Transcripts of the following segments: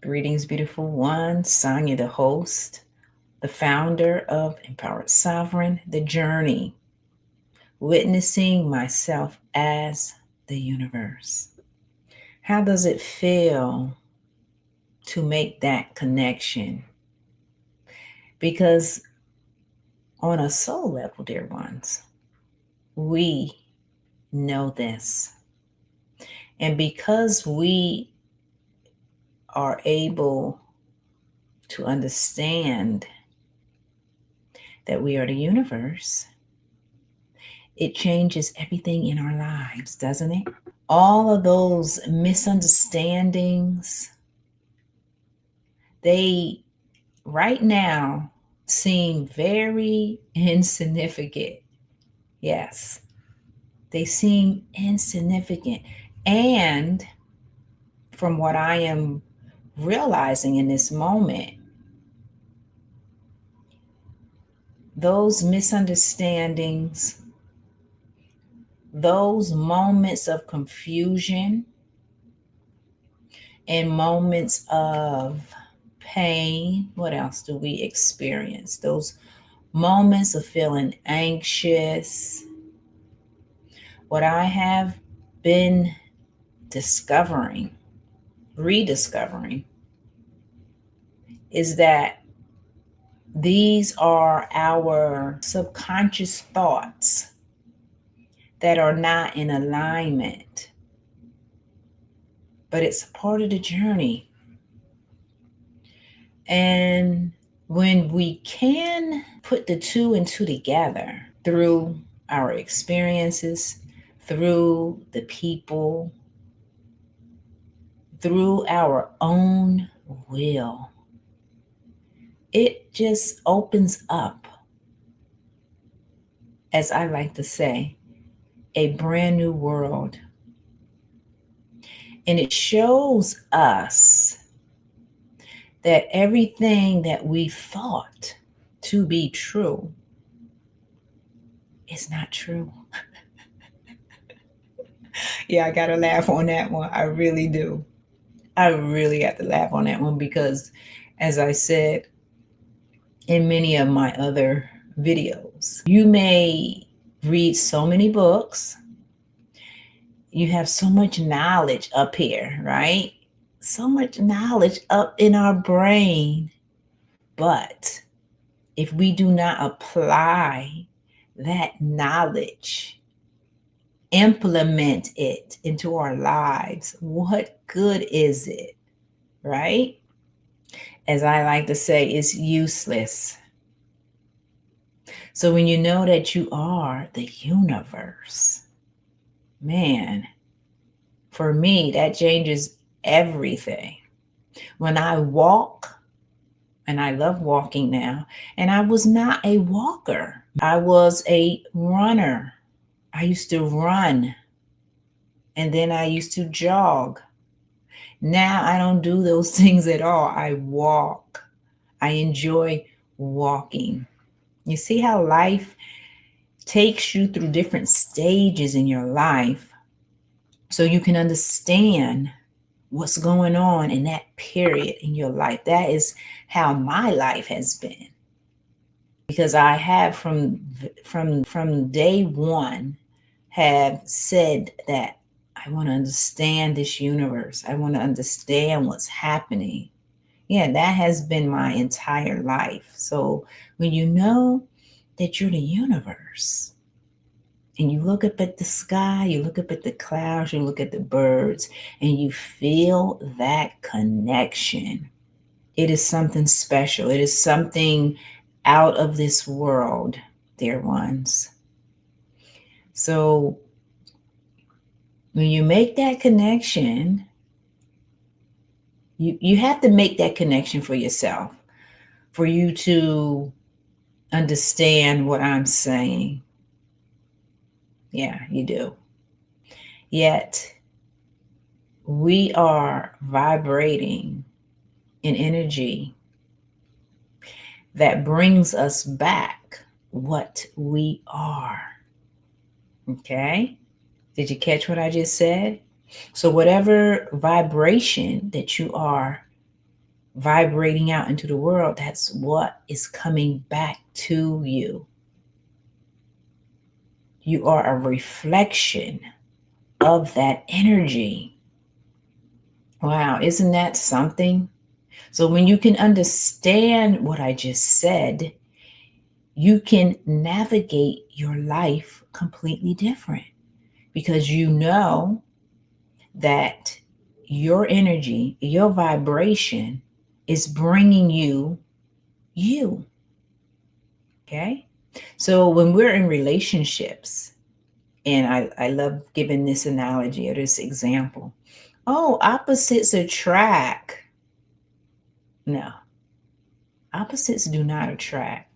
Greetings, beautiful one. Sonya, the host, the founder of Empowered Sovereign, The Journey, witnessing myself as the universe. How does it feel to make that connection? Because on a soul level, dear ones, we know this. And because we are able to understand that we are the universe, it changes everything in our lives, doesn't it? All of those misunderstandings, they right now seem very insignificant. Yes, they seem insignificant. And from what I am realizing in this moment, those misunderstandings, those moments of confusion and moments of pain, what else do we experience? Those moments of feeling anxious. What I have been discovering, rediscovering, is that these are our subconscious thoughts that are not in alignment, but it's a part of the journey. And when we can put the two and two together through our experiences, through the people, through our own will, it just opens up, as I like to say, a brand new world. And it shows us that everything that we thought to be true is not true. Yeah, I got to laugh on that one. I really do. I really have to laugh on that one because, as I said in many of my other videos, you may read so many books, you have so much knowledge up here, right? So much knowledge up in our brain. But if we do not apply that knowledge, implement it into our lives, what good is it, right? As I like to say, it's useless. So when you know that you are the universe, man, for me, that changes everything. When I walk, and I love walking now, and I was not a walker, I was a runner. I used to run, and then I used to jog. Now I don't do those things at all. I walk. I enjoy walking. You see how life takes you through different stages in your life so you can understand what's going on in that period in your life. That is how my life has been. Because I have from day one have said that I want to understand this universe. I want to understand what's happening. Yeah, that has been my entire life. So when you know that you're the universe and you look up at the sky, you look up at the clouds, you look at the birds, and you feel that connection, it is something special. It is something out of this world, dear ones. So when you make that connection, you have to make that connection for yourself, for you to understand what I'm saying. Yeah, you do. Yet we are vibrating in energy that brings us back what we are. Okay? Did you catch what I just said? So whatever vibration that you are vibrating out into the world, that's what is coming back to you. You are a reflection of that energy. Wow, isn't that something? So when you can understand what I just said, you can navigate your life completely different because you know that your energy, your vibration is bringing you you. Okay. So when we're in relationships, and I love giving this analogy or this example. Oh, opposites attract. No, opposites do not attract.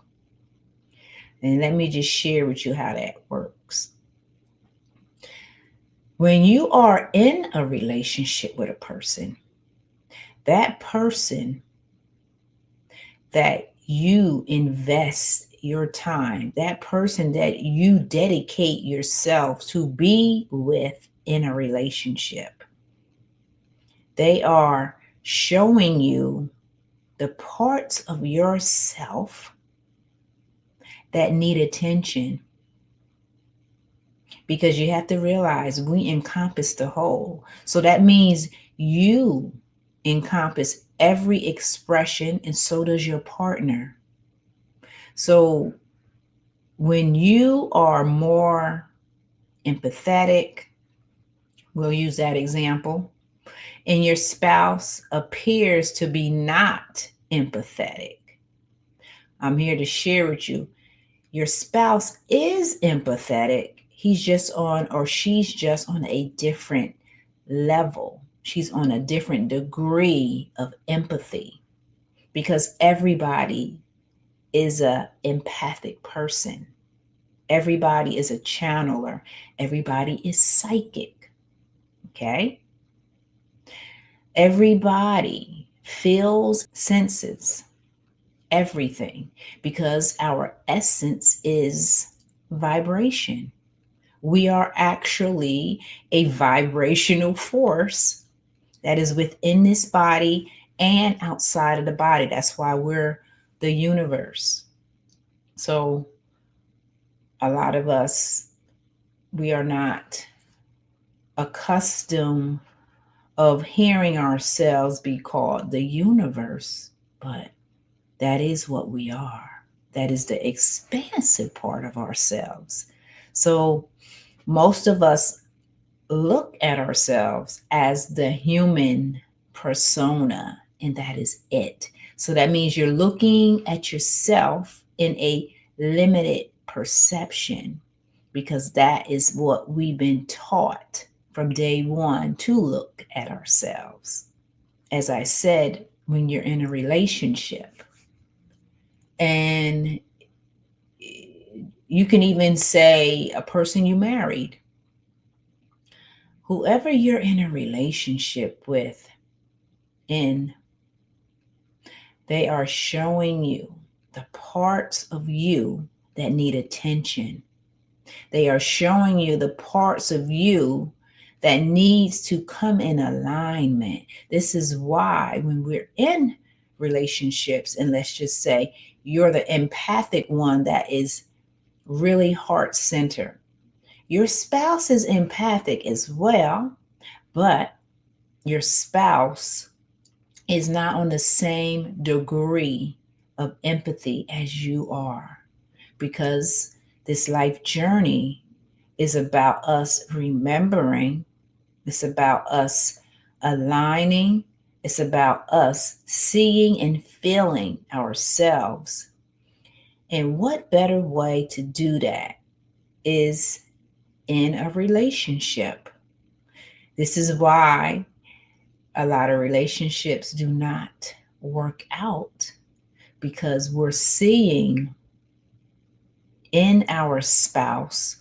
And let me just share with you how that works. When you are in a relationship with a person, that person that you invest your time, that person that you dedicate yourself to be with in a relationship, they are showing you the parts of yourself that need attention, because you have to realize we encompass the whole. So that means you encompass every expression, and so does your partner. So when you are more empathetic, we'll use that example, and your spouse appears to be not empathetic, I'm here to share with you, your spouse is empathetic. He's just on, or she's just on a different level. She's on a different degree of empathy, because everybody is a empathic person. Everybody is a channeler. Everybody is psychic. Okay? Everybody feels, senses everything, because our essence is vibration. We are actually a vibrational force that is within this body and outside of the body. That's why we're the universe. So, a lot of us, we are not accustomed of hearing ourselves be called the universe, but that is what we are. That is the expansive part of ourselves. So most of us look at ourselves as the human persona, and that is it. So that means you're looking at yourself in a limited perception, because that is what we've been taught from day one, to look at ourselves. As I said, when you're in a relationship, and you can even say a person you married, whoever you're in a relationship with, in they are showing you the parts of you that need attention. They are showing you the parts of you that needs to come in alignment. This is why when we're in relationships, and let's just say you're the empathic one that is really heart centered, your spouse is empathic as well, but your spouse is not on the same degree of empathy as you are, because this life journey is about us remembering, it's about us aligning, it's about us seeing and feeling ourselves. And what better way to do that is in a relationship? This is why a lot of relationships do not work out, because we're seeing in our spouse,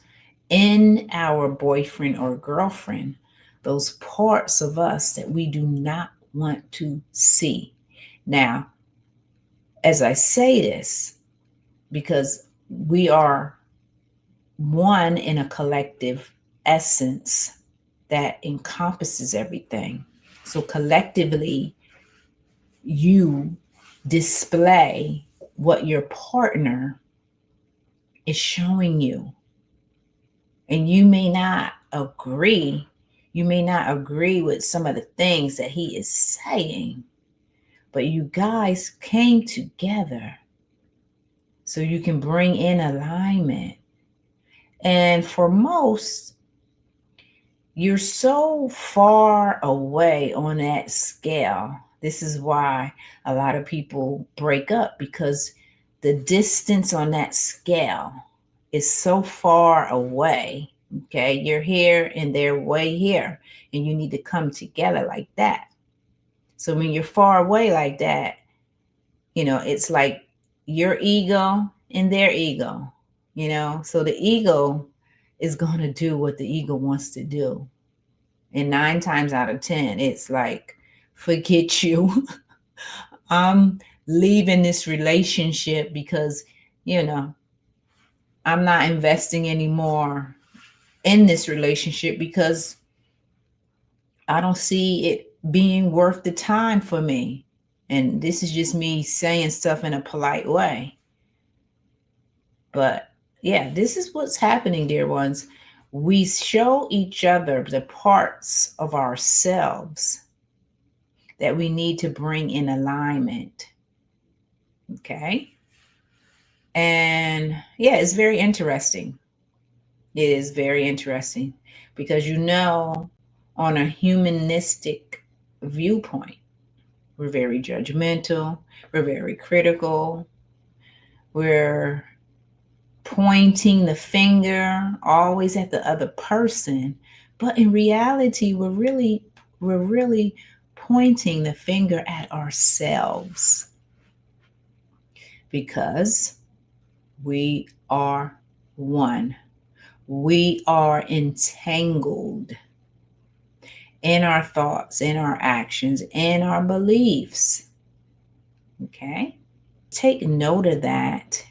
in our boyfriend or girlfriend, those parts of us that we do not want to see. Now, as I say this, because we are one in a collective essence that encompasses everything. So collectively, you display what your partner is showing you. And you may not agree. You may not agree with some of the things that he is saying, but you guys came together so you can bring in alignment. And for most, you're so far away on that scale. This is why a lot of people break up, because the distance on that scale is so far away. Okay, you're here and they're way here, and you need to come together like that. So when you're far away like that, it's like your ego and their ego. So the ego is going to do what the ego wants to do. And 9 times out of 10, it's like, forget you. I'm leaving this relationship because, you know, I'm not investing anymore in this relationship because I don't see it being worth the time for me. And this is just me saying stuff in a polite way. But yeah, this is what's happening, dear ones. We show each other the parts of ourselves that we need to bring in alignment. Okay. And yeah, it's very interesting. It is very interesting because, on a humanistic viewpoint, we're very judgmental, we're very critical, we're pointing the finger always at the other person. But in reality, we're really pointing the finger at ourselves, because we are one. We are entangled in our thoughts, in our actions, in our beliefs. Okay? Take note of that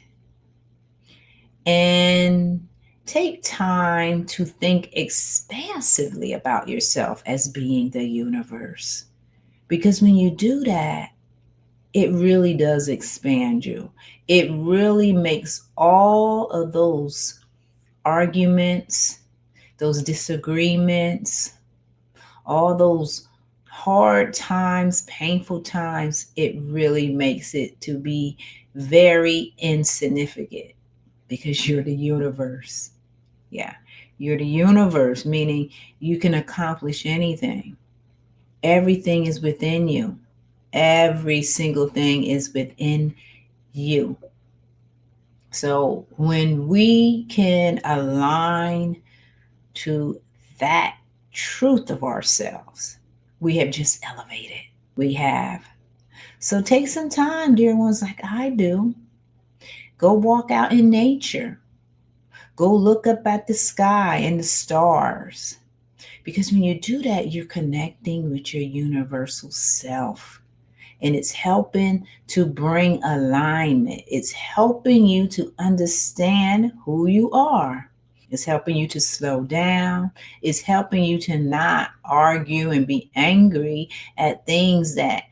and take time to think expansively about yourself as being the universe. Because when you do that, it really does expand you. It really makes all of those arguments, those disagreements, all those hard times, painful times, it really makes it to be very insignificant, because you're the universe. Yeah, you're the universe, meaning you can accomplish anything. Everything is within you. Every single thing is within you. So when we can align to that truth of ourselves, we have just elevated. We have. So take some time, dear ones, like I do. Go walk out in nature. Go look up at the sky and the stars. Because when you do that, you're connecting with your universal self. And it's helping to bring alignment. It's helping you to understand who you are. It's helping you to slow down. It's helping you to not argue and be angry at things that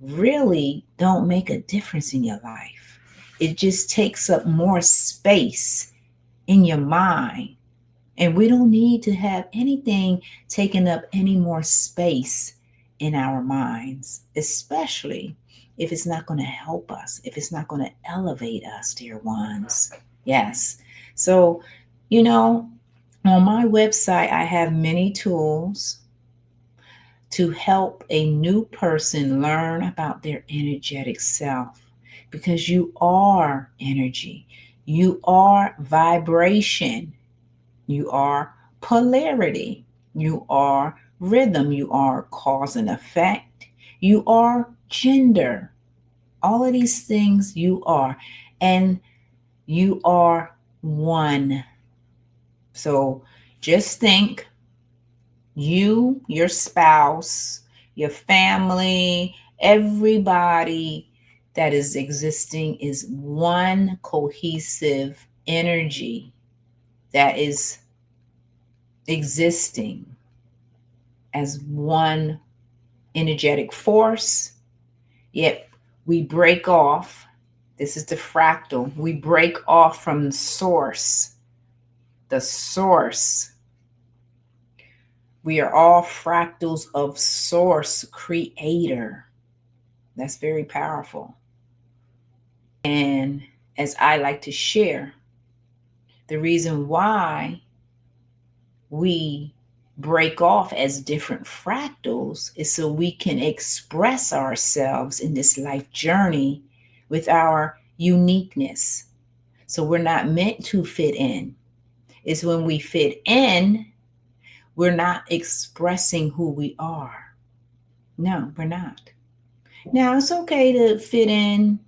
really don't make a difference in your life. It just takes up more space in your mind. And we don't need to have anything taking up any more space in our minds, especially if it's not going to help us, if it's not going to elevate us, dear ones. Yes. So, on my website, I have many tools to help a new person learn about their energetic self, because you are energy, you are vibration, you are polarity, you are rhythm, you are cause and effect, you are gender. All of these things you are, and you are one. So just think, you, your spouse, your family, everybody that is existing is one cohesive energy that is existing as one energetic force, Yet we break off. This is the fractal. We break off from the source. The source. We are all fractals of source creator. That's very powerful. And as I like to share, the reason why we break off as different fractals is so we can express ourselves in this life journey with our uniqueness. So we're not meant to fit in. It's when we fit in, we're not expressing who we are. No, we're not. Now, it's okay to fit in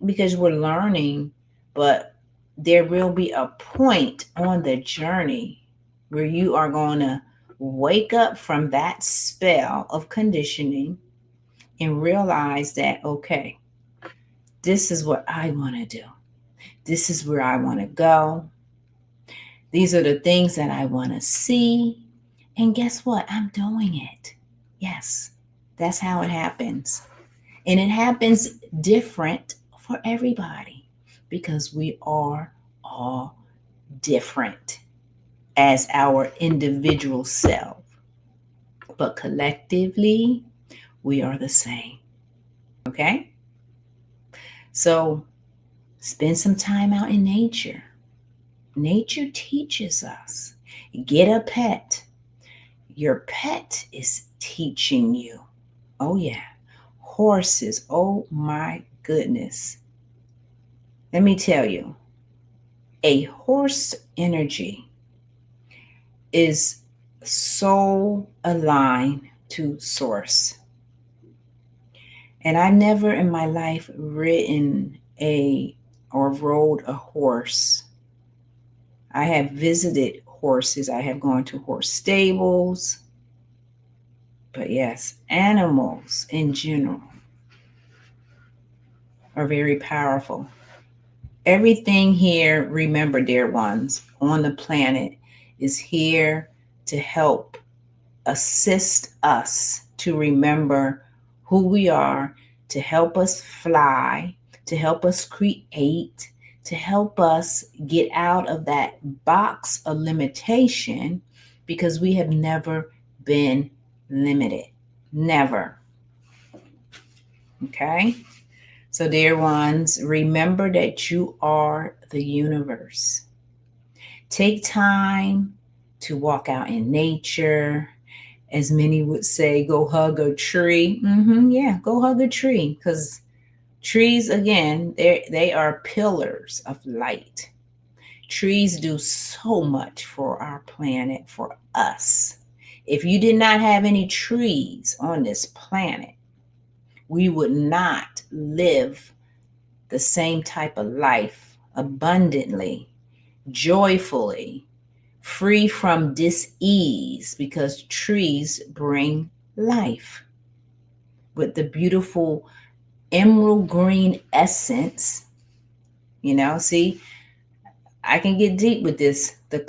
because we're learning, but there will be a point on the journey where you are going to wake up from that spell of conditioning and realize that, okay, this is what I want to do. This is where I want to go. These are the things that I want to see. And guess what? I'm doing it. Yes, that's how it happens. And it happens different for everybody because we are all different as our individual self. But collectively, we are the same. Okay? So spend some time out in nature. Nature teaches us. Get a pet. Your pet is teaching you. Oh, yeah. Horses. Oh, my goodness. Let me tell you, a horse energy is so aligned to source. And I never in my life ridden or rode a horse. I have visited horses. I have gone to horse stables. But yes, animals in general are very powerful. Everything here, remember, dear ones, on the planet is here to help assist us to remember who we are, to help us fly, to help us create, to help us get out of that box of limitation because we have never been limited. Never. Okay? So, dear ones, remember that you are the universe. Take time to walk out in nature. As many would say, go hug a tree. Yeah, go hug a tree because trees, again, they are pillars of light. Trees do so much for our planet, for us. If you did not have any trees on this planet, we would not live the same type of life abundantly, joyfully, free from dis-ease because trees bring life with the beautiful emerald green essence. See, I can get deep with this. The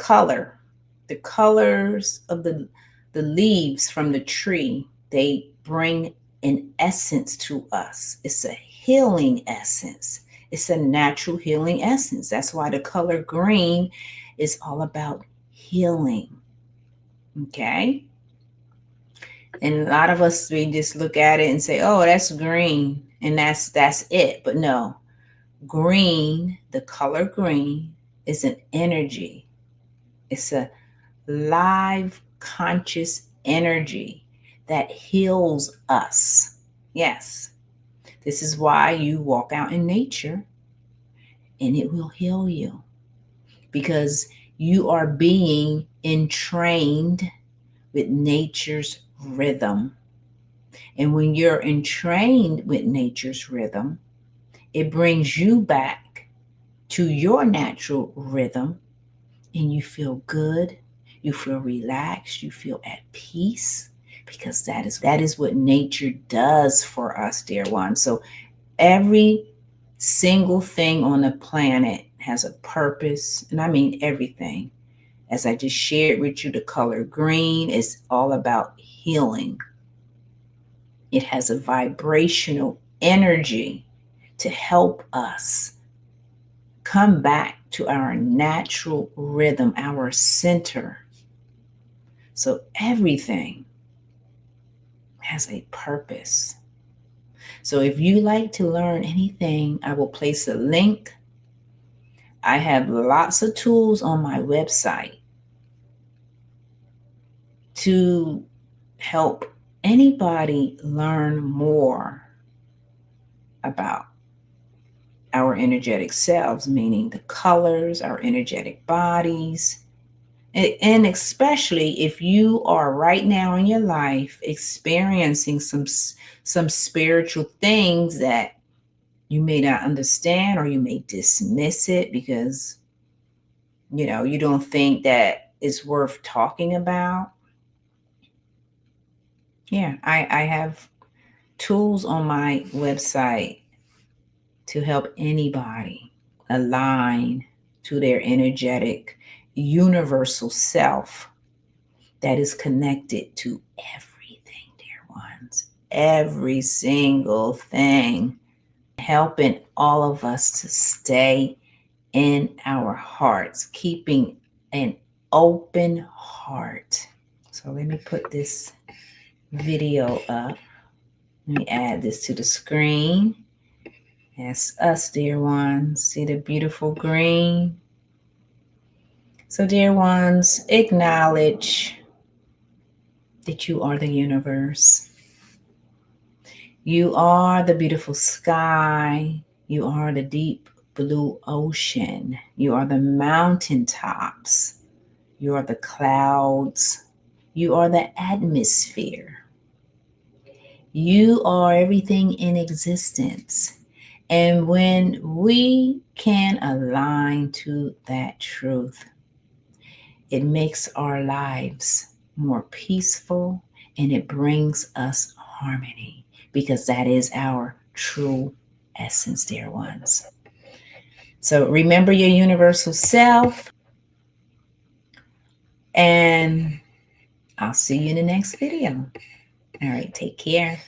colors of the leaves from the tree, they bring an essence to us. It's a healing essence. It's a natural healing essence. That's why the color green is all about healing. Okay? And a lot of us, we just look at it and say, oh, that's green. And that's it. But no, green, the color green, is an energy. It's a live, conscious energy that heals us. Yes. This is why you walk out in nature and it will heal you because you are being entrained with nature's rhythm. And when you're entrained with nature's rhythm, it brings you back to your natural rhythm and you feel good, you feel relaxed, you feel at peace because that is what nature does for us, dear ones. So every single thing on the planet has a purpose, and I mean everything. As I just shared with you, the color green is all about healing It has a vibrational energy to help us come back to our natural rhythm, our center. So everything has a purpose. So if you like to learn anything, I will place a link. I have lots of tools on my website to help anybody learn more about our energetic selves, meaning the colors, our energetic bodies. And especially if you are right now in your life experiencing some spiritual things that you may not understand, or you may dismiss it because you don't think that it's worth talking about. Yeah, I have tools on my website to help anybody align to their energetic universal self that is connected to everything, dear ones. Every single thing. Helping all of us to stay in our hearts, keeping an open heart. So let me put this video up. Let me add this to the screen. That's us, dear ones. See the beautiful green? So, dear ones, acknowledge that you are the universe. You are the beautiful sky. You are the deep blue ocean. You are the mountaintops. You are the clouds. You are the atmosphere. You are everything in existence. And when we can align to that truth, it makes our lives more peaceful and it brings us harmony, because that is our true essence, dear ones. So remember your universal self, and I'll see you in the next video. All right, take care.